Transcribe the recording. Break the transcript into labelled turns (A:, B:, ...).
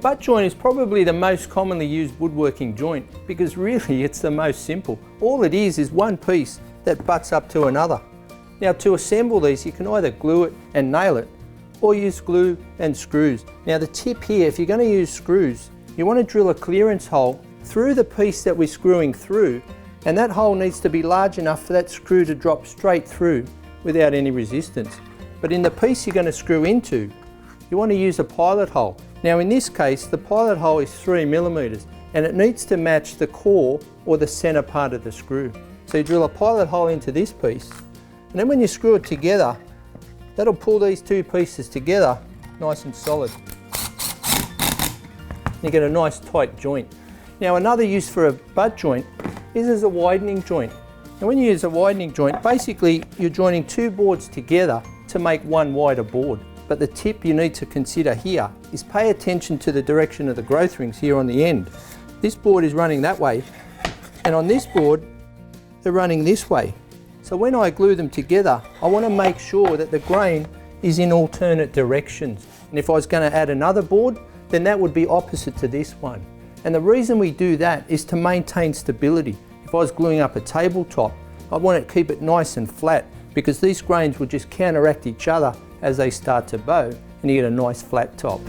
A: butt joint is probably the most commonly used woodworking joint because really it's the most simple. All it is one piece that butts up to another. Now to assemble these you can either glue it and nail it or use glue and screws. Now the tip here, if you're going to use screws, you want to drill a clearance hole through the piece that we're screwing through, and that hole needs to be large enough for that screw to drop straight through without any resistance. But in the piece you're going to screw into, you want to use a pilot hole. Now in this case the pilot hole is 3mm and it needs to match the core or the center part of the screw. So you drill a pilot hole into this piece, and then when you screw it together, that'll pull these two pieces together nice and solid. You get a nice tight joint. Now another use for a butt joint is as a widening joint. And when you use a widening joint, basically you're joining two boards together to make one wider board. But the tip you need to consider here is pay attention to the direction of the growth rings here on the end. This board is running that way, and on this board they're running this way. So when I glue them together, I want to make sure that the grain is in alternate directions. And if I was going to add another board, then that would be opposite to this one. And the reason we do that is to maintain stability. If I was gluing up a tabletop, I want to keep it nice and flat because these grains will just counteract each other as they start to bow and you get a nice flat top.